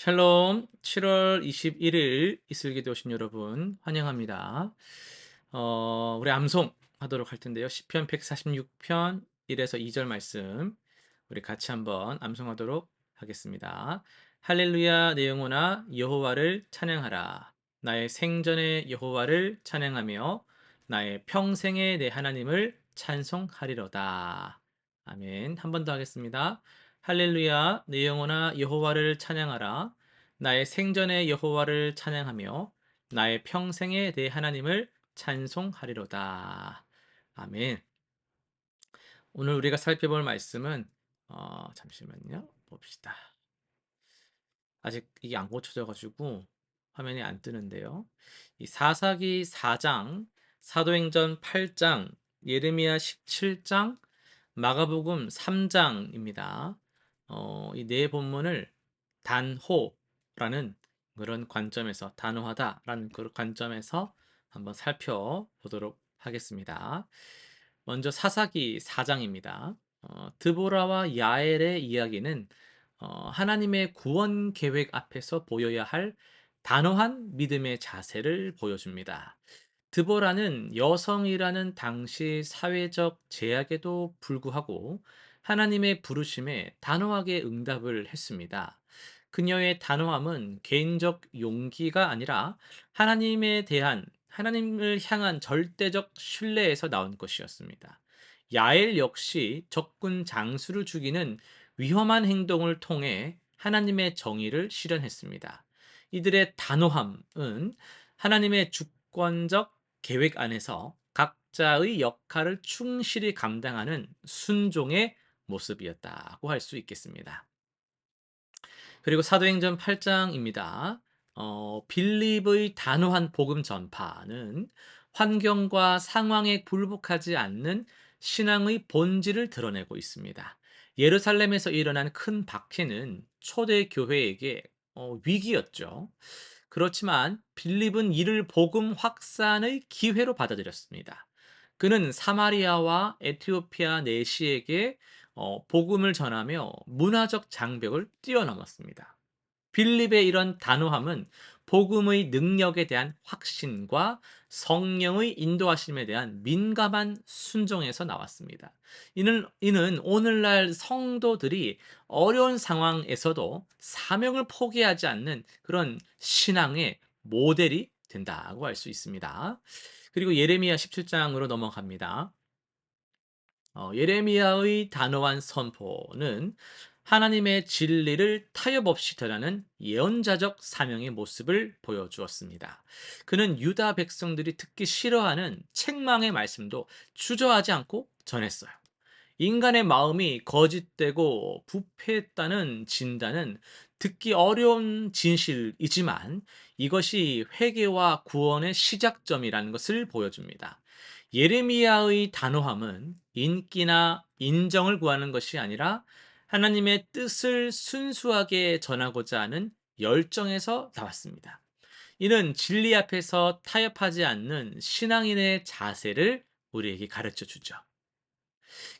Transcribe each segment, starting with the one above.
샬롬, 7월 21일 이슬기도 오신 여러분 환영합니다. 우리 암송 하도록 할 텐데요. 시편 146편 1에서 2절 말씀 우리 같이 한번 암송하도록 하겠습니다. 할렐루야 내 영혼아 여호와를 찬양하라. 나의 생전에 여호와를 찬양하며 나의 평생에 내 하나님을 찬송하리로다. 아멘. 한 번 더 하겠습니다. 할렐루야 내 영혼아 여호와를 찬양하라. 나의 생전에 여호와를 찬양하며 나의 평생에 내 하나님을 찬송하리로다. 아멘. 오늘 우리가 살펴볼 말씀은 잠시만요. 봅시다. 아직 이게 안 고쳐져 가지고 화면이 안 뜨는데요. 이 사사기 4장, 사도행전 8장, 예레미야 17장, 마가복음 3장입니다. 이 네 본문을 단호라는 그런 관점에서 단호하다라는 그런 관점에서 한번 살펴보도록 하겠습니다. 먼저 사사기 4장입니다. 드보라와 야엘의 이야기는 하나님의 구원 계획 앞에서 보여야 할 단호한 믿음의 자세를 보여줍니다. 드보라는 여성이라는 당시 사회적 제약에도 불구하고 하나님의 부르심에 단호하게 응답을 했습니다. 그녀의 단호함은 개인적 용기가 아니라 하나님을 향한 절대적 신뢰에서 나온 것이었습니다. 야엘 역시 적군 장수를 죽이는 위험한 행동을 통해 하나님의 정의를 실현했습니다. 이들의 단호함은 하나님의 주권적 계획 안에서 각자의 역할을 충실히 감당하는 순종의 모습이었다고 할 수 있겠습니다. 그리고 사도행전 8장입니다. 빌립의 단호한 복음 전파는 환경과 상황에 굴복하지 않는 신앙의 본질을 드러내고 있습니다. 예루살렘에서 일어난 큰 박해는 초대 교회에게 위기였죠. 그렇지만 빌립은 이를 복음 확산의 기회로 받아들였습니다. 그는 사마리아와 에티오피아 내시에게 복음을 전하며 문화적 장벽을 뛰어넘었습니다. 빌립의 이런 단호함은 복음의 능력에 대한 확신과 성령의 인도하심에 대한 민감한 순종에서 나왔습니다. 이는 오늘날 성도들이 어려운 상황에서도 사명을 포기하지 않는 그런 신앙의 모델이 된다고 할 수 있습니다. 그리고 예레미야 17장으로 넘어갑니다. 예레미야의 단호한 선포는 하나님의 진리를 타협 없이 전하는 예언자적 사명의 모습을 보여주었습니다. 그는 유다 백성들이 듣기 싫어하는 책망의 말씀도 주저하지 않고 전했어요. 인간의 마음이 거짓되고 부패했다는 진단은 듣기 어려운 진실이지만 이것이 회개와 구원의 시작점이라는 것을 보여줍니다. 예레미야의 단호함은 인기나 인정을 구하는 것이 아니라 하나님의 뜻을 순수하게 전하고자 하는 열정에서 나왔습니다. 이는 진리 앞에서 타협하지 않는 신앙인의 자세를 우리에게 가르쳐 주죠.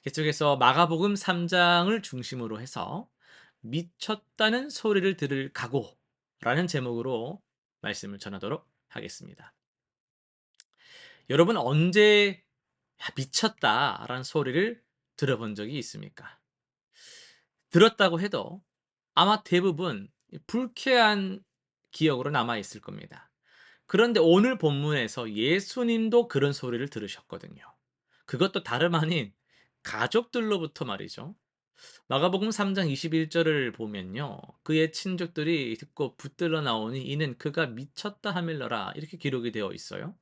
계속해서 마가복음 3장을 중심으로 해서 미쳤다는 소리를 들을 각오라는 제목으로 말씀을 전하도록 하겠습니다. 여러분 언제 미쳤다라는 소리를 들어본 적이 있습니까? 들었다고 해도 아마 대부분 불쾌한 기억으로 남아 있을 겁니다. 그런데 오늘 본문에서 예수님도 그런 소리를 들으셨거든요. 그것도 다름 아닌 가족들로부터 말이죠. 마가복음 3장 21절을 보면요. 그의 친족들이 듣고 붙들러 나오니 이는 그가 미쳤다 하밀러라 이렇게 기록이 되어 있어요.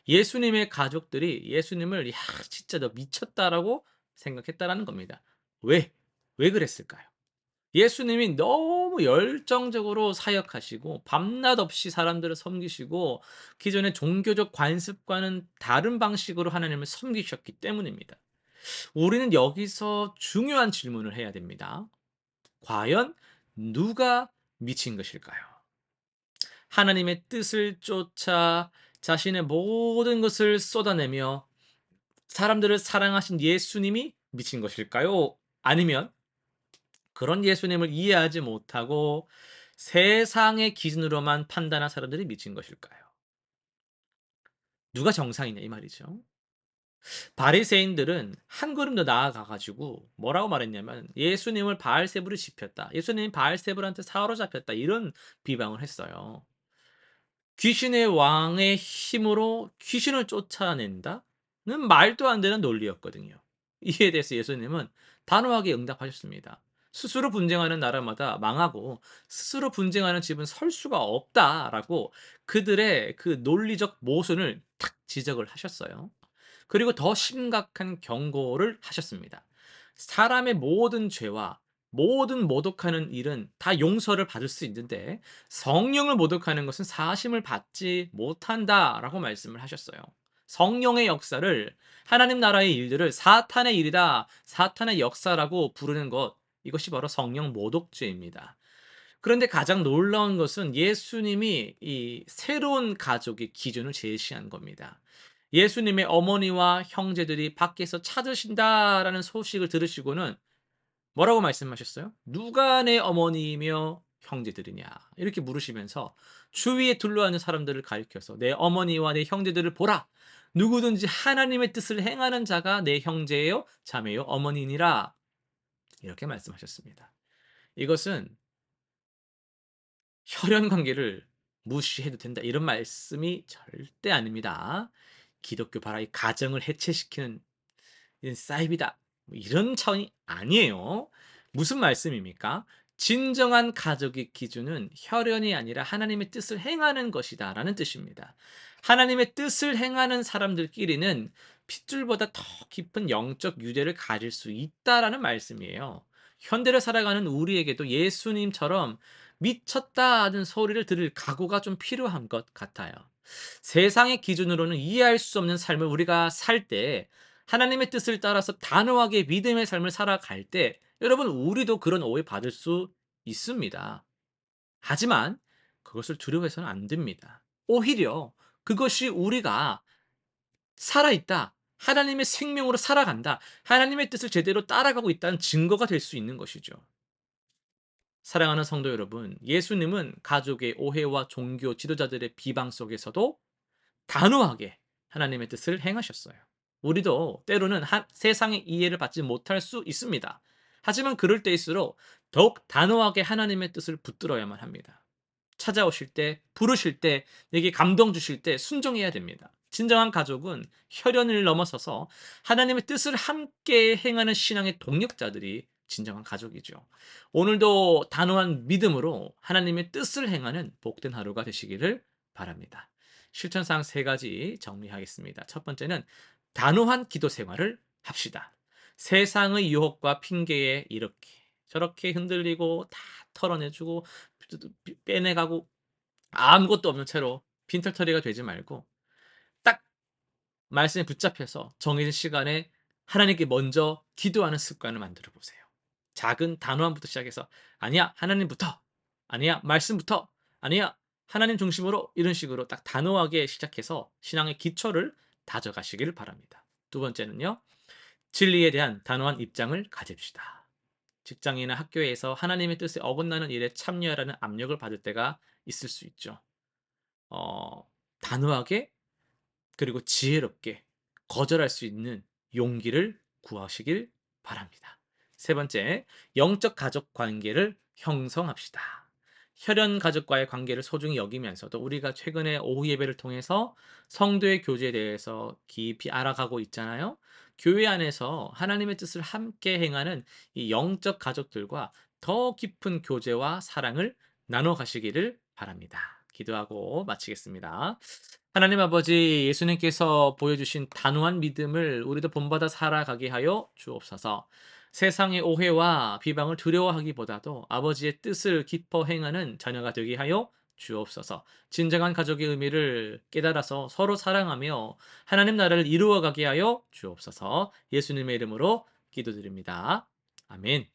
예수님의 가족들이 예수님을 야 진짜 너 미쳤다라고 생각했다라는 겁니다. 왜? 왜 그랬을까요? 예수님이 너무 열정적으로 사역하시고 밤낮 없이 사람들을 섬기시고 기존의 종교적 관습과는 다른 방식으로 하나님을 섬기셨기 때문입니다. 우리는 여기서 중요한 질문을 해야 됩니다. 과연 누가 미친 것일까요? 하나님의 뜻을 쫓아 자신의 모든 것을 쏟아내며 사람들을 사랑하신 예수님이 미친 것일까요? 아니면 그런 예수님을 이해하지 못하고 세상의 기준으로만 판단한 사람들이 미친 것일까요? 누가 정상이냐 이 말이죠. 바리새인들은 한 걸음 더 나아가 가지고 뭐라고 말했냐면 예수님을 바알세불이 지폈다. 예수님이 바알세불한테 사로잡혔다. 이런 비방을 했어요. 귀신의 왕의 힘으로 귀신을 쫓아낸다는 말도 안 되는 논리였거든요. 이에 대해서 예수님은 단호하게 응답하셨습니다. 스스로 분쟁하는 나라마다 망하고 스스로 분쟁하는 집은 설 수가 없다라고 그들의 그 논리적 모순을 탁 지적을 하셨어요. 그리고 더 심각한 경고를 하셨습니다. 사람의 모든 죄와 모든 모독하는 일은 다 용서를 받을 수 있는데 성령을 모독하는 것은 사심을 받지 못한다라고 말씀을 하셨어요. 성령의 역사를 하나님 나라의 일들을 사탄의 일이다, 사탄의 역사라고 부르는 것 이것이 바로 성령 모독죄입니다. 그런데 가장 놀라운 것은 예수님이 이 새로운 가족의 기준을 제시한 겁니다. 예수님의 어머니와 형제들이 밖에서 찾으신다라는 소식을 들으시고는 뭐라고 말씀하셨어요? "누가 내 어머니이며 형제들이냐?" 이렇게 물으시면서 주위에 둘러앉은 사람들을 가리켜서 "내 어머니와 내 형제들을 보라. 누구든지 하나님의 뜻을 행하는 자가 내 형제요 자매요 어머니니라." 이렇게 말씀하셨습니다. 이것은 "혈연 관계를 무시해도 된다." 이런 말씀이 절대 아닙니다. 기독교 봐라 이 가정을 해체시키는 이사이비다 뭐 이런 차원이 아니에요. 무슨 말씀입니까? 진정한 가족의 기준은 혈연이 아니라 하나님의 뜻을 행하는 것이다라는 뜻입니다. 하나님의 뜻을 행하는 사람들끼리는 핏줄보다 더 깊은 영적 유대를 가질 수 있다라는 말씀이에요. 현대를 살아가는 우리에게도 예수님처럼 미쳤다 하는 소리를 들을 각오가 좀 필요한 것 같아요. 세상의 기준으로는 이해할 수 없는 삶을 우리가 살 때 하나님의 뜻을 따라서 단호하게 믿음의 삶을 살아갈 때 여러분 우리도 그런 오해 받을 수 있습니다. 하지만 그것을 두려워해서는 안 됩니다. 오히려 그것이 우리가 살아있다. 하나님의 생명으로 살아간다. 하나님의 뜻을 제대로 따라가고 있다는 증거가 될 수 있는 것이죠. 사랑하는 성도 여러분, 예수님은 가족의 오해와 종교 지도자들의 비방 속에서도 단호하게 하나님의 뜻을 행하셨어요. 우리도 때로는 세상의 이해를 받지 못할 수 있습니다. 하지만 그럴 때일수록 더욱 단호하게 하나님의 뜻을 붙들어야만 합니다. 찾아오실 때, 부르실 때, 내게 감동 주실 때 순종해야 됩니다. 진정한 가족은 혈연을 넘어서서 하나님의 뜻을 함께 행하는 신앙의 동력자들이 진정한 가족이죠. 오늘도 단호한 믿음으로 하나님의 뜻을 행하는 복된 하루가 되시기를 바랍니다. 실천사항 세 가지 정리하겠습니다. 첫 번째는 단호한 기도 생활을 합시다. 세상의 유혹과 핑계에 이렇게 저렇게 흔들리고 다 털어내주고 빼내가고 아무것도 없는 채로 빈털터리가 되지 말고 딱 말씀에 붙잡혀서 정해진 시간에 하나님께 먼저 기도하는 습관을 만들어 보세요. 작은 단호함부터 시작해서 "아니야, 하나님부터. 아니야, 말씀부터. 아니야, 하나님 중심으로." 이런 식으로 딱 단호하게 시작해서 신앙의 기초를 다져가시길 바랍니다. 두 번째는요. 진리에 대한 단호한 입장을 가집시다. 직장이나 학교에서 하나님의 뜻에 어긋나는 일에 참여하라는 압력을 받을 때가 있을 수 있죠. 어 단호하게 그리고 지혜롭게 거절할 수 있는 용기를 구하시길 바랍니다. 세 번째, 영적 가족 관계를 형성합시다. 혈연 가족과의 관계를 소중히 여기면서도 우리가 최근에 오후 예배를 통해서 성도의 교제에 대해서 깊이 알아가고 있잖아요. 교회 안에서 하나님의 뜻을 함께 행하는 이 영적 가족들과 더 깊은 교제와 사랑을 나눠 가시기를 바랍니다. 기도하고 마치겠습니다. 하나님 아버지, 예수님께서 보여주신 단호한 믿음을 우리도 본받아 살아가게 하여 주옵소서. 세상의 오해와 비방을 두려워하기보다도 아버지의 뜻을 기뻐 행하는 자녀가 되게 하여 주옵소서. 진정한 가족의 의미를 깨달아서 서로 사랑하며 하나님 나라를 이루어가게 하여 주옵소서. 예수님의 이름으로 기도드립니다. 아멘.